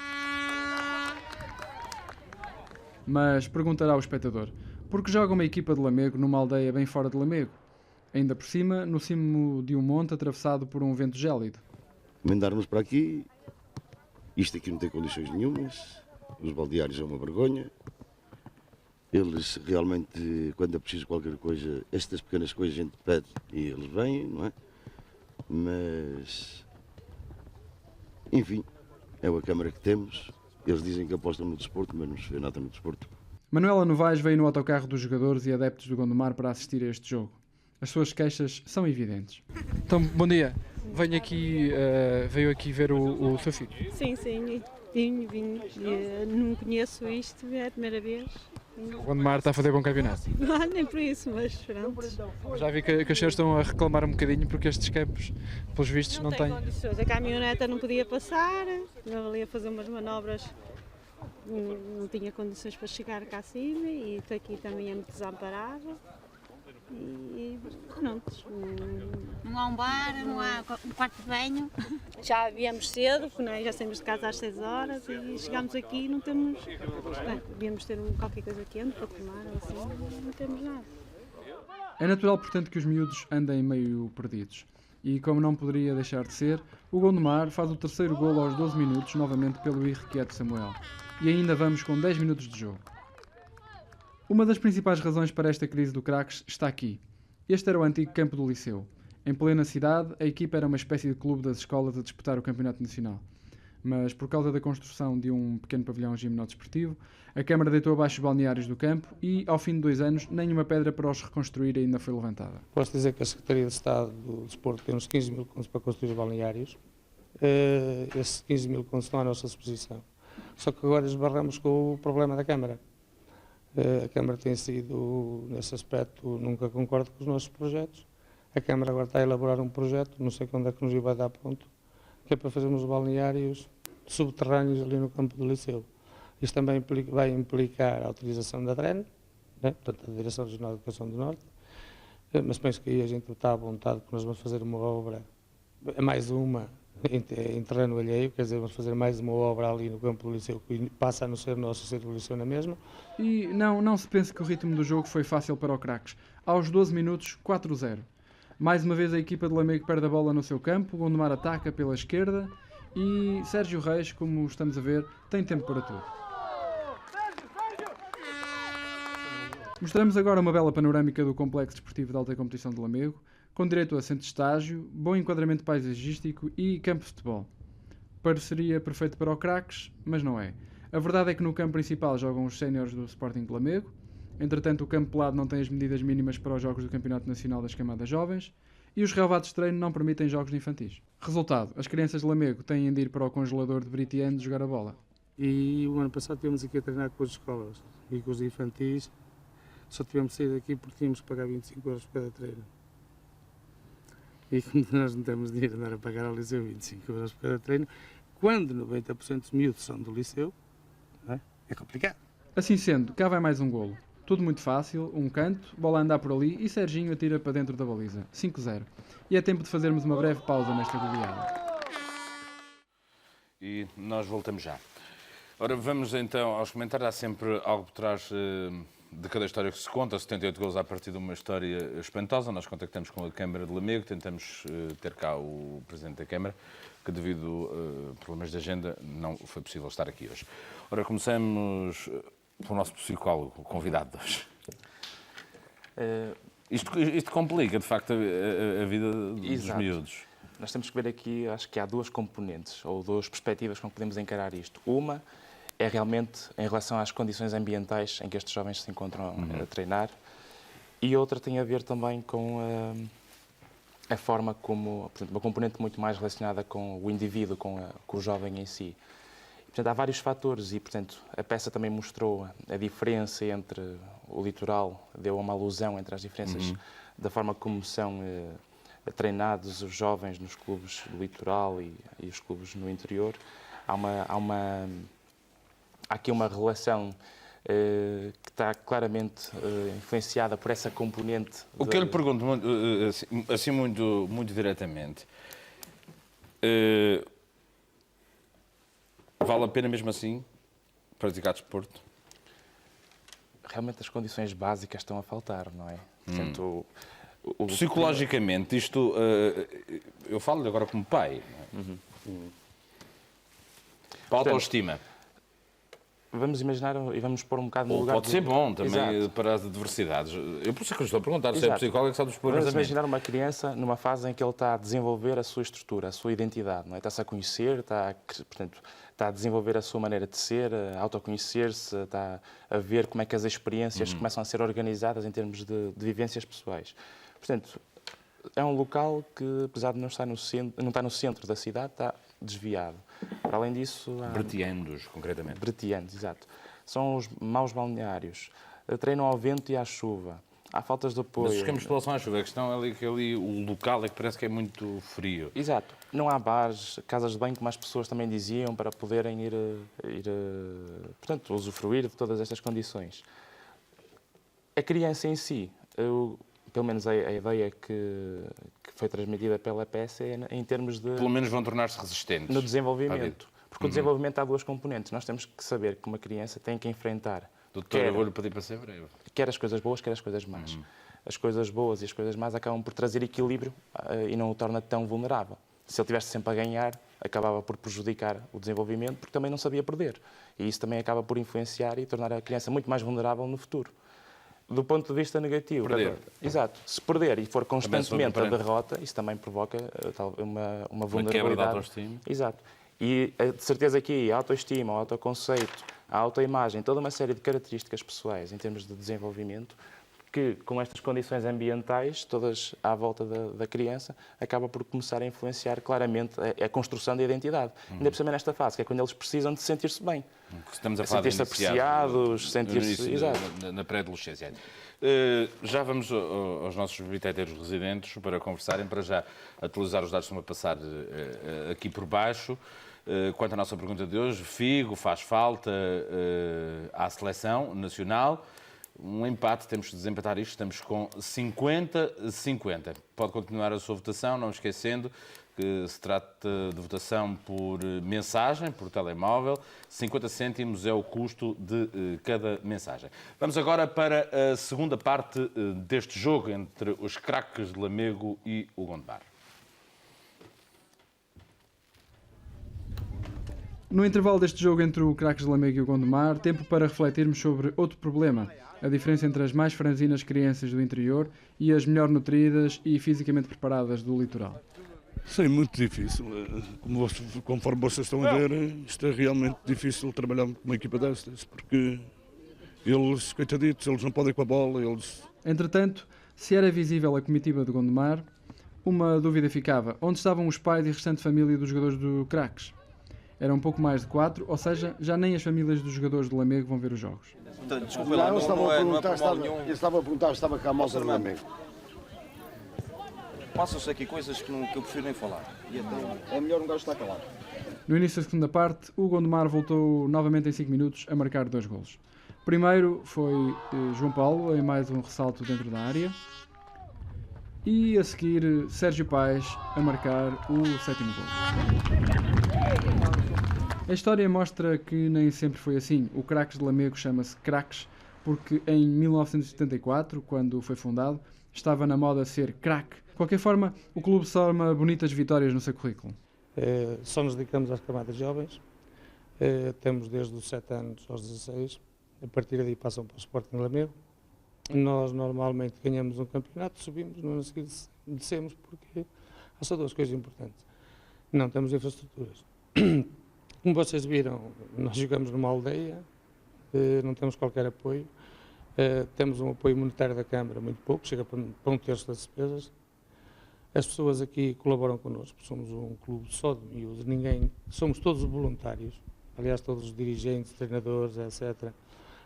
Mas perguntará o espectador, Porque joga uma equipa de Lamego numa aldeia bem fora de Lamego, ainda por cima, no cimo de um monte atravessado por um vento gélido. Mandarmos para aqui, isto aqui não tem condições nenhumas, os baldeários é uma vergonha. Eles realmente, quando é preciso qualquer coisa, estas pequenas coisas a gente pede e eles vêm, não é? Mas, enfim, é a Câmara que temos. Eles dizem que apostam no desporto, mas não se vê nada no desporto. Manuela Novaes veio no autocarro dos jogadores e adeptos do Gondomar para assistir a este jogo. As suas queixas são evidentes. Então, bom dia. Veio aqui ver o seu filho? Sim, vim. Não conheço isto, é a primeira vez. O Gondomar está a fazer bom campeonato? Não, nem por isso, mas pronto. Já vi que os senhores estão a reclamar um bocadinho porque estes campos, pelos vistos, não têm condições. A caminhoneta não podia passar, eu ali a fazer umas manobras, não tinha condições para chegar cá acima e estou aqui também é muito desamparado. E pronto. Não há um bar, não há um quarto de banho. Já viemos cedo, porque já saímos de casa às 6 horas e chegámos aqui e não temos. Devíamos ter qualquer coisa quente para tomar, assim, não temos nada. É natural, portanto, que os miúdos andem meio perdidos. E como não poderia deixar de ser, o Gondomar faz o terceiro golo aos 12 minutos, novamente pelo irrequieto Samuel. E ainda vamos com 10 minutos de jogo. Uma das principais razões para esta crise do Craques está aqui. Este era o antigo campo do Liceu. Em plena cidade, a equipa era uma espécie de clube das escolas a disputar o campeonato nacional. Mas, por causa da construção de um pequeno pavilhão gimnodesportivo, a Câmara deitou abaixo os balneários do campo e, ao fim de 2 anos, nenhuma pedra para os reconstruir ainda foi levantada. Posso dizer que a Secretaria de Estado do Desporto tem uns 15 mil contos para construir os balneários. Esses 15 mil contos estão à nossa disposição. Só que agora esbarramos com o problema da Câmara. A Câmara tem sido, nesse aspecto, nunca concorda com os nossos projetos. A Câmara agora está a elaborar um projeto, não sei quando é que nos vai dar ponto, que é para fazermos balneários subterrâneos ali no campo do Liceu. Isto também vai implicar a autorização da DREN, né? Portanto, a Direção Regional de Educação do Norte, mas penso que aí a gente está à vontade porque nós vamos fazer uma obra, mais uma, em terreno alheio, quer dizer, vamos fazer mais uma obra ali no campo do Liceu, que passa a não ser nosso, ser do Liceu na mesma. E não se pense que o ritmo do jogo foi fácil para o Craques. Aos 12 minutos, 4-0. Mais uma vez a equipa de Lamego perde a bola no seu campo, o Gondomar ataca pela esquerda e Sérgio Reis, como estamos a ver, tem tempo para tudo. Mostramos agora uma bela panorâmica do Complexo Desportivo de Alta Competição de Lamego, com direito a centro de estágio, bom enquadramento paisagístico e campo de futebol. Pareceria perfeito para o Craques, mas não é. A verdade é que no campo principal jogam os séniores do Sporting de Lamego. Entretanto, o campo pelado não tem as medidas mínimas para os jogos do Campeonato Nacional das Camadas Jovens e os relevados de treino não permitem jogos de infantis. Resultado, as crianças de Lamego têm de ir para o congelador de Britiano jogar a bola. E o ano passado tivemos aqui a treinar com as escolas e com os infantis. Só tivemos de sair daqui porque tínhamos que pagar 25 euros por cada treino. E como nós não temos dinheiro de andar a pagar ao Liceu 25 euros por cada treino, quando 90% dos miúdos são do Liceu, é complicado. Assim sendo, cá vai mais um golo. Tudo muito fácil, um canto, bola a andar por ali e Serginho atira para dentro da baliza. 5-0. E é tempo de fazermos uma breve pausa nesta goleada. E nós voltamos já. Ora, vamos então aos comentários. Há sempre algo por trás de cada história que se conta. 78 gols a partir de uma história espantosa. Nós contactamos com a Câmara de Lamego, tentamos ter cá o Presidente da Câmara, que devido a problemas de agenda não foi possível estar aqui hoje. Ora, começamos pelo nosso psicólogo, o convidado de hoje. Isto complica, de facto, a vida dos miúdos. Nós temos que ver aqui, acho que há duas componentes, ou duas perspectivas com que podemos encarar isto. Uma é realmente em relação às condições ambientais em que estes jovens se encontram a treinar, e outra tem a ver também com a forma como, portanto, uma componente muito mais relacionada com o indivíduo, com o jovem em si. Portanto, há vários fatores e, portanto, a peça também mostrou a diferença entre o litoral, deu uma alusão entre as diferenças da forma como são treinados os jovens nos clubes do litoral e os clubes no interior. Há aqui uma relação que está claramente influenciada por essa componente. O que eu lhe pergunto, assim muito diretamente, vale a pena mesmo assim praticar desporto? realmente as condições básicas estão a faltar, não é? Portanto, psicologicamente, isto, eu falo agora como pai, não é? Para a autoestima. Vamos imaginar e vamos pôr um bocado no lugar... Pode ser bom também para as adversidades. Eu por isso é que eu estou a perguntar se é psicólogo que sabe dos problemas. Vamos imaginar uma criança numa fase em que ele está a desenvolver a sua estrutura, a sua identidade, não é? Está-se a conhecer, portanto, está a desenvolver a sua maneira de ser, a autoconhecer-se, está a ver como é que as experiências começam a ser organizadas em termos de vivências pessoais. Portanto, é um local que, apesar de não estar no centro da cidade, está desviado. Para além disso... Bretiandos, concretamente. Bretiandos, exato. São os maus balneários. Treinam ao vento e à chuva. Há faltas de apoio. Mas ficamos pela à chuva. A questão é que ali o local é que parece que é muito frio. Exato. Não há bares, casas de banho, como as pessoas também diziam, para poderem portanto, usufruir de todas estas condições. A criança em si, pelo menos a ideia que foi transmitida pela peça é em termos de... Pelo menos vão tornar-se resistentes. No desenvolvimento. Porque o desenvolvimento há duas componentes. Nós temos que saber que uma criança tem que enfrentar... Doutor, eu vou-lhe pedir para ser breve. Quer as coisas boas, quer as coisas más. As coisas boas e as coisas más acabam por trazer equilíbrio e não o torna tão vulnerável. Se ele estivesse sempre a ganhar, acabava por prejudicar o desenvolvimento, porque também não sabia perder. E isso também acaba por influenciar e tornar a criança muito mais vulnerável no futuro. Do ponto de vista negativo, exato. Se perder e for constantemente a derrota, isso também provoca uma vulnerabilidade. Uma quebra da autoestima. Exato. E de certeza que a autoestima, o autoconceito, a autoimagem, toda uma série de características pessoais em termos de desenvolvimento, que com estas condições ambientais, todas à volta da criança, acaba por começar a influenciar claramente a construção da identidade. Ainda por cima nesta fase, que é quando eles precisam de sentir-se bem. Estamos a falar sentir-se apreciados, sentir-se... Na pré-adolescência. Já vamos aos nossos bibliotecários residentes para conversarem, para já atualizar os dados que estão a passar aqui por baixo. Quanto à nossa pergunta de hoje, Figo faz falta à seleção nacional. Um empate, temos que desempatar isto, estamos com 50-50. Pode continuar a sua votação, não esquecendo que se trata de votação por mensagem, por telemóvel. 50 cêntimos é o custo de cada mensagem. Vamos agora para a segunda parte deste jogo entre os craques de Lamego e o Gondomar. No intervalo deste jogo entre o Craques de Lamego e o Gondomar, tempo para refletirmos sobre outro problema, a diferença entre as mais franzinas crianças do interior e as melhor nutridas e fisicamente preparadas do litoral. Sim, muito difícil. Conforme vocês estão a ver, isto é realmente difícil trabalhar com uma equipa destas, porque eles, coitaditos, eles não podem com a bola, eles... Entretanto, se era visível a comitiva do Gondomar, uma dúvida ficava. Onde estavam os pais e a restante família dos jogadores do Craques? Eram um pouco mais de 4, ou seja, já nem as famílias dos jogadores do Lamego vão ver os jogos. Desculpa lá, não é estava a perguntar se estava cá a malta do Lamego. Passam-se aqui coisas que eu prefiro nem falar. E então é melhor um gajo estar calado. No início da segunda parte, o Gondomar voltou novamente em 5 minutos a marcar 2 golos. Primeiro foi João Paulo, em mais um ressalto dentro da área. E a seguir, Sérgio Paes a marcar o 7º golo. A história mostra que nem sempre foi assim. O Craques de Lamego chama-se Craques porque em 1974, quando foi fundado, estava na moda ser craque. De qualquer forma, o clube soma bonitas vitórias no seu currículo. Só nos dedicamos às camadas jovens. Temos desde os 7 anos aos 16. A partir daí passam para o Sporting Lamego. Nós normalmente ganhamos um campeonato, subimos, no ano seguinte descemos, porque há só 2 coisas importantes. Não temos infraestruturas. Como vocês viram, nós jogamos numa aldeia, não temos qualquer apoio. Temos um apoio monetário da Câmara, muito pouco, chega para 1/3 das despesas. As pessoas aqui colaboram connosco, somos um clube só de miúdos, somos todos voluntários, aliás todos os dirigentes, treinadores, etc.,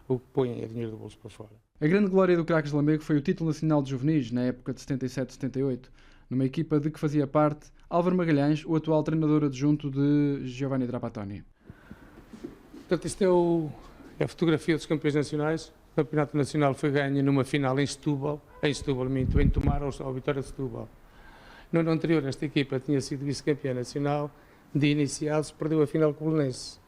o que põem é dinheiro do bolso para fora. A grande glória do Craques de Lamego foi o título nacional de juvenis, na época de 77-78, numa equipa de que fazia parte Álvaro Magalhães, o atual treinador adjunto de Giovanni Trapattoni. Portanto, isto é a fotografia dos campeões nacionais. O campeonato nacional foi ganho numa final em Setúbal, em Tomar, ao Vitória de Setúbal. No ano anterior, esta equipa tinha sido vice-campeã nacional, de iniciados, perdeu a final com o Belenenses.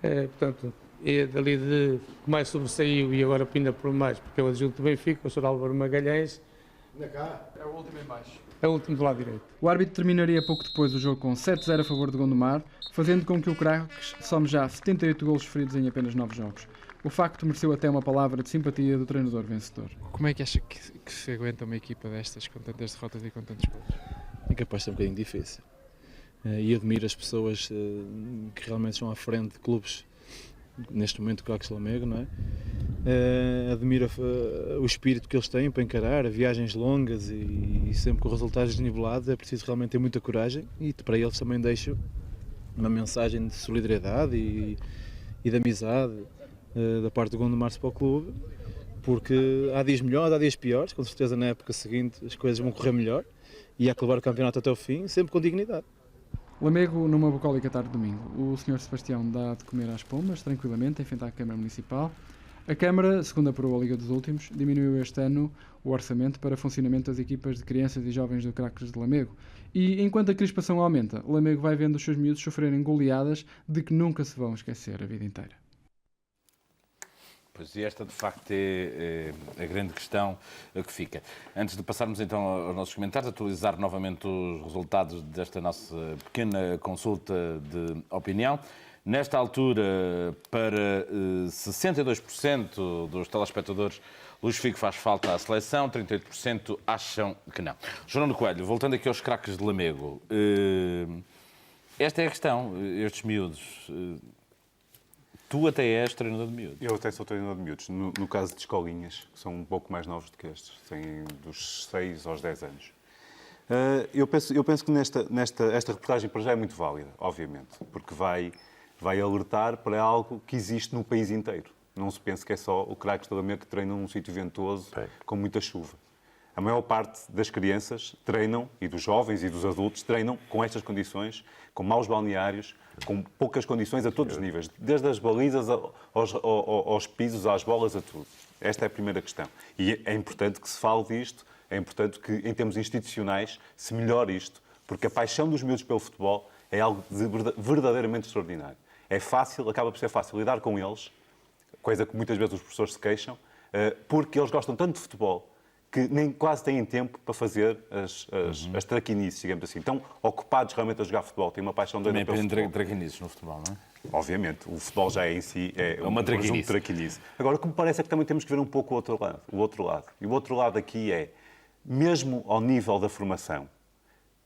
Portanto, e dali de que mais sobressaiu e agora pinda por mais, porque é o adjunto do Benfica, o Sr. Álvaro Magalhães. É o último em baixo. É o último do lado direito. O árbitro terminaria pouco depois o jogo com 7-0 a favor de Gondomar, fazendo com que o Craques some já 78 golos feridos em apenas 9 jogos. O facto mereceu até uma palavra de simpatia do treinador vencedor. Como é que acha que se aguenta uma equipa destas com tantas derrotas e com tantos golos? É capaz de ser um bocadinho difícil. E admiro as pessoas que realmente estão à frente de clubes, neste momento o Craques Lamego, não é? Admiro o espírito que eles têm para encarar, viagens longas e sempre com resultados desnivelados. É preciso realmente ter muita coragem e para eles também deixo uma mensagem de solidariedade e de amizade da parte do Gondomar Futebol Clube, porque há dias melhores, há dias piores, com certeza na época seguinte as coisas vão correr melhor e há que levar o campeonato até o fim, sempre com dignidade. Lamego numa bucólica tarde de domingo. O Sr. Sebastião dá de comer às pombas, tranquilamente, em frente à Câmara Municipal. A Câmara, segundo apurou a Liga dos Últimos, diminuiu este ano o orçamento para funcionamento das equipas de crianças e jovens do Craques de Lamego. E enquanto a crispação aumenta, Lamego vai vendo os seus miúdos sofrerem goleadas de que nunca se vão esquecer a vida inteira. Pois, e esta de facto é a grande questão que fica. Antes de passarmos então aos nossos comentários, atualizar novamente os resultados desta nossa pequena consulta de opinião. Nesta altura, para 62% dos telespectadores, Luís Figo faz falta à seleção, 38% acham que não. João Coelho, voltando aqui aos Craques de Lamego, esta é a questão, estes miúdos. Tu até és treinador de miúdos. Eu até sou treinador de miúdos. No caso de escolinhas, que são um pouco mais novos do que estes, têm dos 6 aos 10 anos. Eu penso que esta reportagem para já é muito válida, obviamente, porque vai alertar para algo que existe no país inteiro. Não se pense que é só o Craques de Lamego que treina num sítio ventoso, com muita chuva. A maior parte das crianças treinam, e dos jovens e dos adultos, treinam com estas condições, com maus balneários, com poucas condições a todos os níveis, desde as balizas aos pisos, às bolas, a tudo. Esta é a primeira questão. E é importante que se fale disto, é importante que, em termos institucionais, se melhore isto, porque a paixão dos miúdos pelo futebol é algo verdadeiramente extraordinário. É fácil, acaba por ser fácil lidar com eles, coisa que muitas vezes os professores se queixam, porque eles gostam tanto de futebol que nem quase têm tempo para fazer as traquinices, digamos assim. Estão ocupados realmente a jogar futebol, têm uma paixão doida pelo futebol. Também traquinices no futebol, não é? Obviamente, o futebol já em si é uma traquinice. Agora, o que me parece é que também temos que ver um pouco o outro lado. E o outro lado aqui é, mesmo ao nível da formação,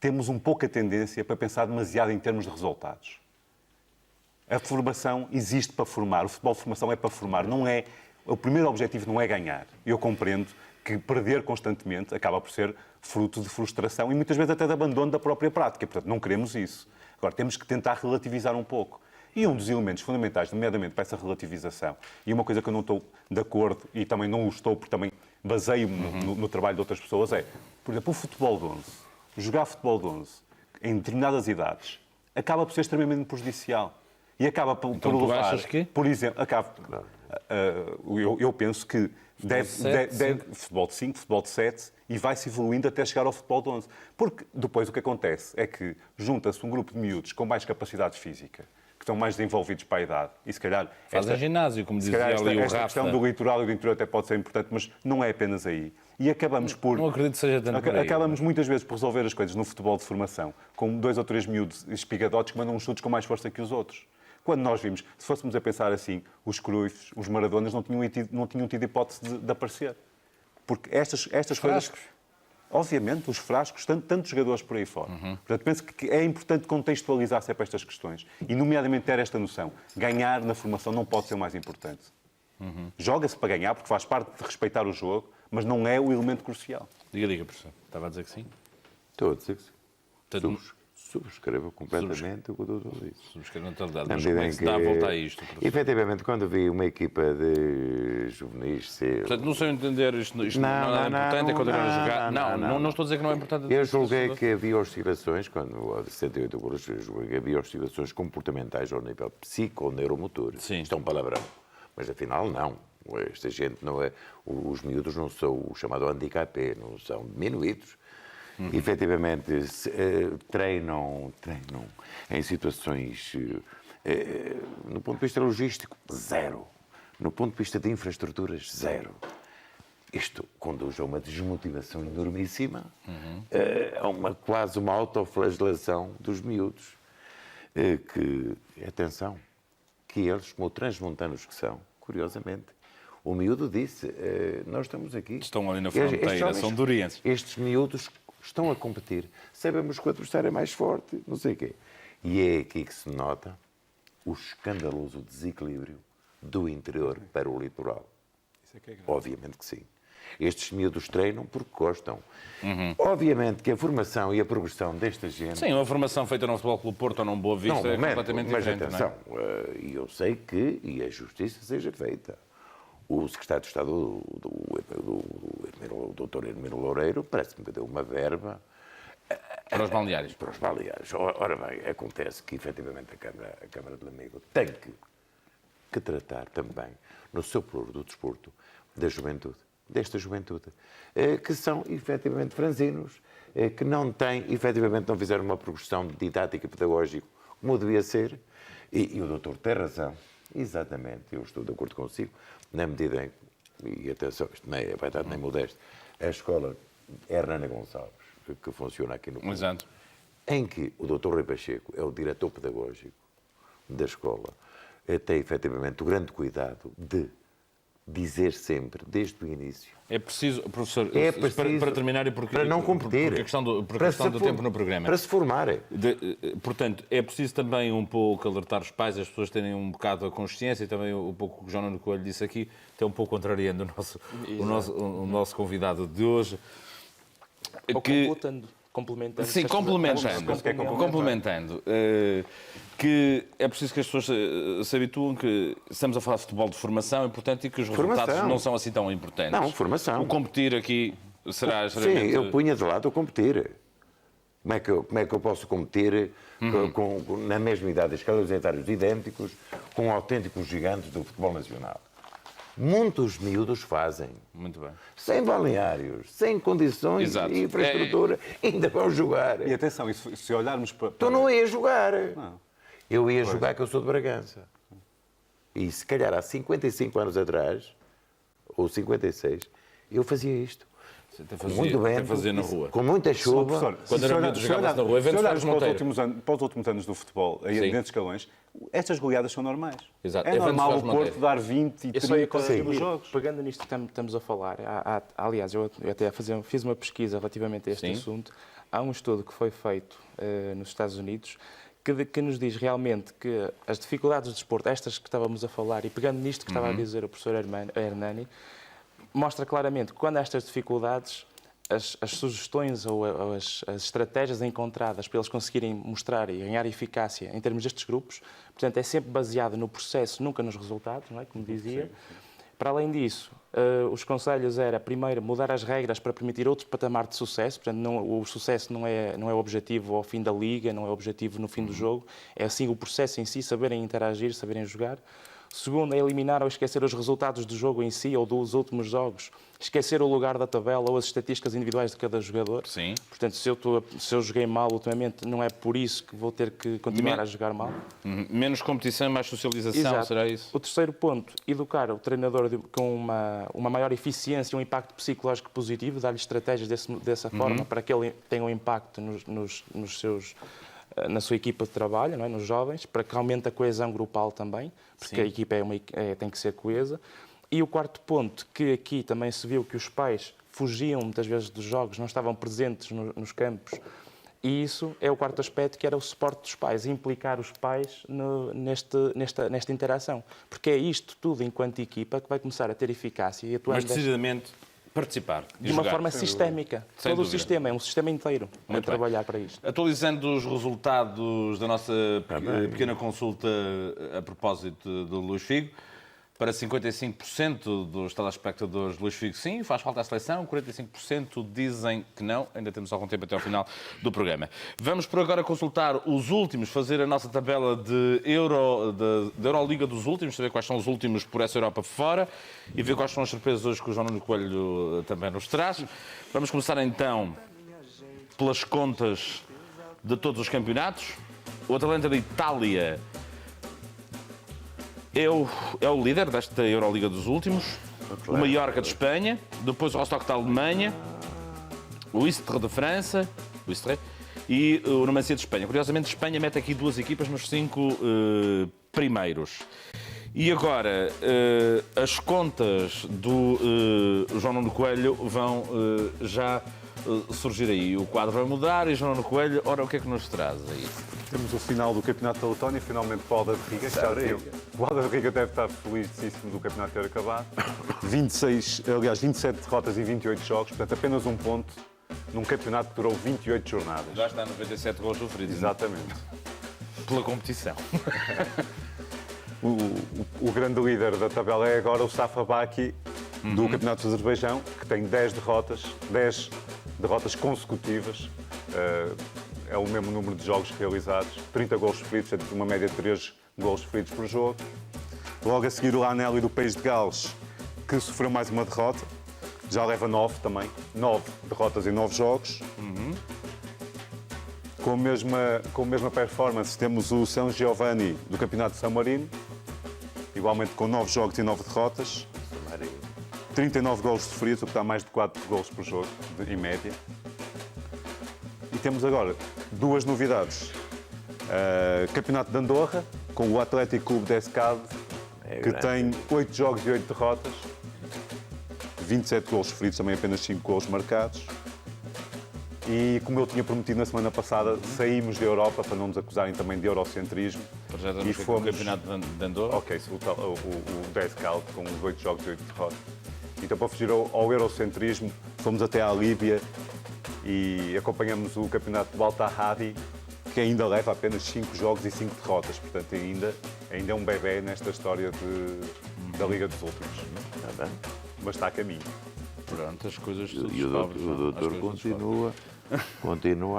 temos um pouco a tendência para pensar demasiado em termos de resultados. A formação existe para formar, o futebol de formação é para formar, não é... O primeiro objetivo não é ganhar. Eu compreendo que perder constantemente acaba por ser fruto de frustração e muitas vezes até de abandono da própria prática. Portanto, não queremos isso. Agora, temos que tentar relativizar um pouco. E um dos elementos fundamentais, nomeadamente para essa relativização, e uma coisa que eu não estou de acordo e também não o estou porque também baseio-me no trabalho de outras pessoas, é, por exemplo, o futebol de 11. Jogar futebol de 11 em determinadas idades acaba por ser extremamente prejudicial. E acaba por levar... Achas que? Por exemplo, eu penso que deve futebol de 5, futebol de 7 e vai-se evoluindo até chegar ao futebol de 11. Porque depois o que acontece é que junta-se um grupo de miúdos com mais capacidade física, que estão mais desenvolvidos para a idade. E se calhar... Fazem ginásio, como dizia ali o Rafa. Esta questão do litoral e do interior até pode ser importante, mas não é apenas aí. E acabamos por... Não acredito que seja tanto por aí. Acabamos muitas vezes por resolver as coisas no futebol de formação, com 2 ou 3 miúdos espigadotes que mandam uns chutes com mais força que os outros. Quando nós vimos, se fôssemos a pensar assim, os Cruyffs, os Maradonas não tinham tido hipótese de aparecer. Porque estas coisas... Obviamente, os frascos, tantos jogadores por aí fora. Portanto, penso que é importante contextualizar sempre estas questões. E, nomeadamente, ter esta noção. Ganhar na formação não pode ser o mais importante. Joga-se para ganhar, porque faz parte de respeitar o jogo, mas não é o elemento crucial. Diga, professor. Estava a dizer que sim? Estou a dizer que sim. Subscrevo completamente o que o doutor disse. Subscrevo na totalidade. Mas como é que se dá a volta a isto? Professor? Efetivamente, quando vi uma equipa de juvenis ser... Portanto, não sei entender, isto não é nada importante, é continuar a jogar. Não estou a dizer que não é importante. Eu julguei que havia oscilações, quando há 68 golos, eu julguei que havia oscilações comportamentais ao nível psico-neuromotor. Sim. Isto é um palavrão. Mas, afinal, não. Esta gente não é... Os miúdos não são o chamado handicapé, não são diminuídos. Efetivamente, treinam em situações No ponto de vista logístico, zero. No ponto de vista de infraestruturas, zero. Isto conduz a uma desmotivação enormíssima, a quase uma autoflagelação dos miúdos. Atenção, que eles, como transmontanos que são, curiosamente, o miúdo disse, nós estamos aqui. Estão ali na fronteira, são durienses. Estes miúdos estão a competir. Sabemos que o adversário é mais forte, não sei o quê. E é aqui que se nota o escandaloso desequilíbrio do interior para o litoral. Isso é que é grave. Obviamente que sim. Estes miúdos treinam porque gostam. Obviamente que a formação e a progressão desta gente... Sim, uma formação feita no Futebol Clube Porto ou num Boa Vista é completamente diferente. Mas atenção, eu sei que, e a justiça seja feita, o secretário de Estado do Dr. Hermino Loureiro parece-me que deu uma verba... Para os balneários. Para os balneários. Ora bem, acontece que, efetivamente, a Câmara de Lamego tem que tratar também, no seu pluro do desporto, da juventude. Desta juventude, que são efetivamente franzinos, que não têm, efetivamente não fizeram uma progressão didática e pedagógica como devia ser, e o doutor tem razão, exatamente, eu estou de acordo consigo, na medida em, e atenção, isto não é vaidade nem modesto, a escola Hernana Gonçalves, que funciona aqui no Porto, Exato. Em que o doutor Rui Pacheco é o diretor pedagógico da escola, tem efetivamente o grande cuidado de dizer sempre, desde o início... É preciso, professor, preciso para terminar e porque... Para não competir. Por questão do tempo no programa. Para se formarem. Portanto, é preciso também um pouco alertar os pais, as pessoas terem um bocado a consciência, e também um pouco o que o João Nuno Coelho disse aqui, até um pouco contrariando o nosso convidado de hoje. Ou complementando. Sim, complementando. Que é preciso que as pessoas se habituem que estamos a falar de futebol de formação, é importante, e que os resultados não são assim tão importantes. Não, formação. O competir aqui será... Sim, eu punha de lado o competir. Como é que eu posso competir na mesma idade, escalas etárias idênticos, com autênticos gigantes do futebol nacional? Muitos miúdos fazem. Muito bem. Sem balneários, sem condições e infraestrutura, ainda vão jogar. E atenção, se olharmos para... Tu não ias jogar. Não. Eu ia jogar, que eu sou de Bragança. E se calhar há 55 anos atrás, ou 56, eu fazia isto. Muito bem, na rua. Com muita chuva. Quando era miúdo, jogava-se na rua. Se olharmos para os últimos anos do futebol, aí nesses escalões, estas goleadas são normais. Exato. É normal o Porto dar 20 e 30 nos jogos. Pegando nisto que estamos a falar, aliás, eu até fiz uma pesquisa relativamente a este assunto. Há um estudo que foi feito nos Estados Unidos que nos diz realmente que as dificuldades do desporto, estas que estávamos a falar, e pegando nisto que estava a dizer o professor Hernani, mostra claramente que quando há estas dificuldades, as sugestões ou as estratégias encontradas para eles conseguirem mostrar e ganhar eficácia em termos destes grupos, portanto, é sempre baseado no processo, nunca nos resultados, não é? Como dizia. Sim. Para além disso, os conselhos era, primeiro, mudar as regras para permitir outro patamar de sucesso. Portanto, o sucesso não é o objetivo ao fim da liga, não é o objetivo no fim do jogo. É, assim, o processo em si, saberem interagir, saberem jogar. Segundo, é eliminar ou esquecer os resultados do jogo em si ou dos últimos jogos. Esquecer o lugar da tabela ou as estatísticas individuais de cada jogador. Sim. Portanto, se eu joguei mal ultimamente, não é por isso que vou ter que continuar a jogar mal. Menos competição, mais socialização, exato. Será isso? O terceiro ponto, educar o treinador com uma maior eficiência, um impacto psicológico positivo, dar-lhe estratégias dessa forma para que ele tenha um impacto na sua equipa de trabalho, não é? Nos jovens, para que aumente a coesão grupal também, porque a equipa tem que ser coesa. E o quarto ponto, que aqui também se viu que os pais fugiam muitas vezes dos jogos, não estavam presentes nos campos, e isso é o quarto aspecto, que era o suporte dos pais, implicar os pais nesta interação. Porque é isto tudo, enquanto equipa, que vai começar a ter eficácia e atuar... Mas decididamente participar de uma forma sistémica. Todo o sistema, é um sistema inteiro a trabalhar para isto. Atualizando os resultados da nossa pequena consulta a propósito do Luís Figo, para 55% dos telespectadores, Luís Figo sim, faz falta a seleção, 45% dizem que não, ainda temos algum tempo até ao final do programa. Vamos por agora consultar os últimos, fazer a nossa tabela de Euroliga dos últimos, saber quais são os últimos por essa Europa fora e ver quais são as surpresas hoje que o João Nuno Coelho também nos traz. Vamos começar então pelas contas de todos os campeonatos. O Atalanta da Itália é o líder desta Euroliga dos últimos. O Mallorca de Espanha, depois o Rostock da Alemanha, o Istres de França, e o Numancia de Espanha. Curiosamente, Espanha mete aqui 2 equipas nos 5 primeiros. E agora, as contas do João Nuno Coelho vão já surgir aí. O quadro vai mudar e João Nuno Coelho, ora, o que é que nos traz aí? Temos o final do Campeonato da Letónia, finalmente para o Alda de Riga. O Alda de Riga deve estar felicíssimo do campeonato ter acabado. 27 derrotas em 28 jogos, portanto apenas um ponto num campeonato que durou 28 jornadas. Já está 97 gols sofridos. Exatamente. Pela competição. O grande líder da tabela é agora o Safa Baki, do Campeonato do Azerbaijão, que tem 10 derrotas consecutivas. É o mesmo número de jogos realizados, 30 gols sofridos, uma média de 3 gols sofridos por jogo. Logo a seguir o Anelli do País de Gales, que sofreu mais uma derrota, já leva 9 também, 9 derrotas em 9 jogos. Com a mesma performance temos o São Giovanni do Campeonato de San Marino, igualmente com 9 jogos e 9 derrotas. 39 gols sofridos, o que dá mais de 4 gols por jogo, em média. E temos agora 2 novidades. Campeonato de Andorra, com o Atlético Clube de Escade, que tem 8 jogos e 8 derrotas. 27 gols sofridos, também apenas 5 gols marcados. E, como eu tinha prometido na semana passada, saímos da Europa para não nos acusarem também de eurocentrismo. E fomos o Campeonato de Andorra? Ok, o 10 Cal, com os 8 jogos e 8 derrotas. Então, para fugir ao eurocentrismo, fomos até à Líbia e acompanhamos o Campeonato de Al-Tahadi, que ainda leva apenas 5 jogos e 5 derrotas. Portanto, ainda é um bebé nesta história da Liga dos Últimos. Mas está a caminho. Pronto, as coisas se E o doutor continua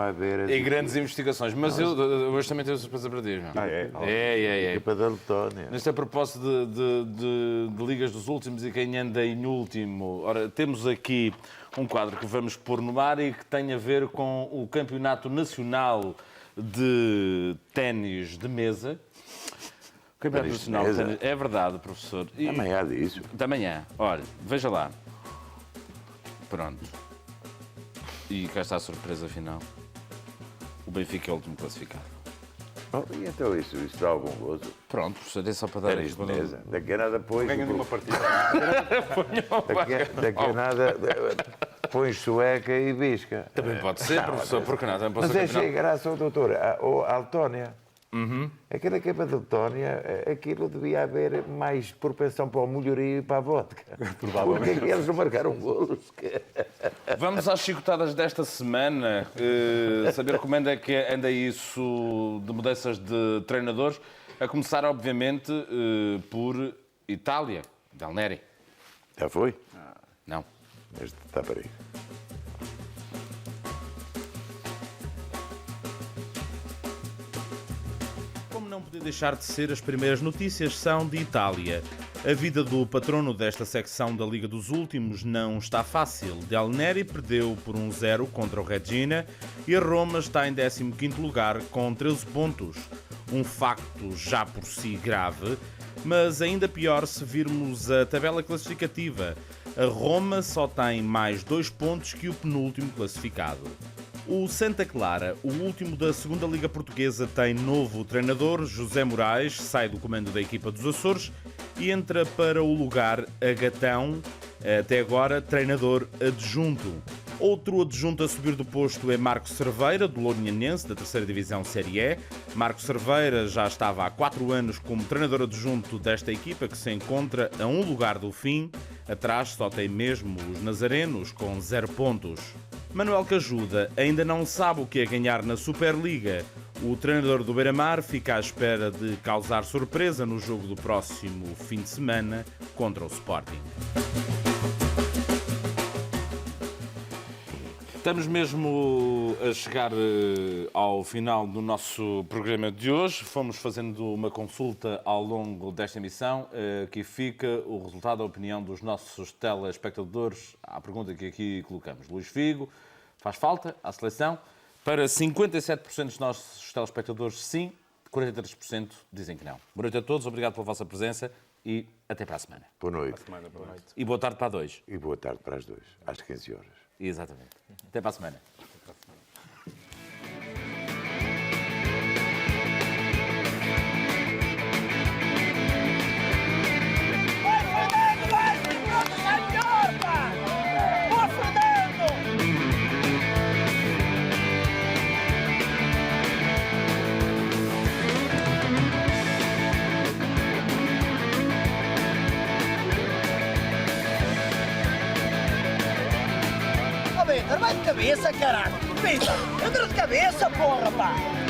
a ver... Em grandes investigações. Mas eu hoje também tenho surpresa para ti, João. É. Equipa da Letónia. Neste a propósito de Ligas dos Últimos e quem anda em último. Ora, temos aqui um quadro que vamos pôr no ar e que tem a ver com o Campeonato Nacional de Ténis de Mesa. O Campeonato Nacional de Ténis... É verdade, professor. Também há disso. Também há. Olha, veja lá. Pronto. E cá está a surpresa final. O Benfica é o último classificado. E então isso dá algum gozo? Pronto, professor, é só para dar... Ténis de mesa. Daqui a nada pões... Ganha nenhuma partida. Daqui a nada pões sueca e bisca. Também pode ser, professor, porque não? Também pode mas ser achei graça ao doutor, à Letónia. Aquela equipa da Letónia, aquilo devia haver mais propensão para o melhorio e para a vodka. Porque é que eles não marcaram golos? Vamos às chicotadas desta semana. Saber como é que anda isso de mudanças de treinadores. A começar, obviamente, por Itália, Del Neri. Já foi? Não. Este está para aí. Não podia deixar de ser, as primeiras notícias são de Itália. A vida do patrono desta secção da Liga dos Últimos não está fácil. Del Neri perdeu por 1-0 contra o Reggina e a Roma está em 15º lugar com 13 pontos. Um facto já por si grave, mas ainda pior se virmos a tabela classificativa. A Roma só tem mais 2 pontos que o penúltimo classificado. O Santa Clara, o último da segunda Liga Portuguesa, tem novo treinador. José Moraes sai do comando da equipa dos Açores e entra para o lugar Agatão, até agora treinador adjunto. Outro adjunto a subir do posto é Marco Cerveira, do Lourinhanense, da 3ª Divisão Série E. Marco Cerveira já estava há 4 anos como treinador adjunto desta equipa, que se encontra a 1 lugar do fim. Atrás só tem mesmo os nazarenos, com 0 pontos. Manuel Cajuda ainda não sabe o que é ganhar na Superliga. O treinador do Beira-Mar fica à espera de causar surpresa no jogo do próximo fim de semana contra o Sporting. Estamos mesmo a chegar ao final do nosso programa de hoje. Fomos fazendo uma consulta ao longo desta emissão. Aqui fica o resultado da opinião dos nossos telespectadores à pergunta que aqui colocamos. Luís Figo, faz falta à seleção? Para 57% dos nossos telespectadores, sim. 43% dizem que não. Boa noite a todos, obrigado pela vossa presença e até para a semana. Boa noite. Boa noite. E boa tarde para a 2. E boa tarde para as 2, às 15 horas. Exatamente. Até para a semana. Vai de cabeça, caralho! Pensa, entra de cabeça, porra, pá!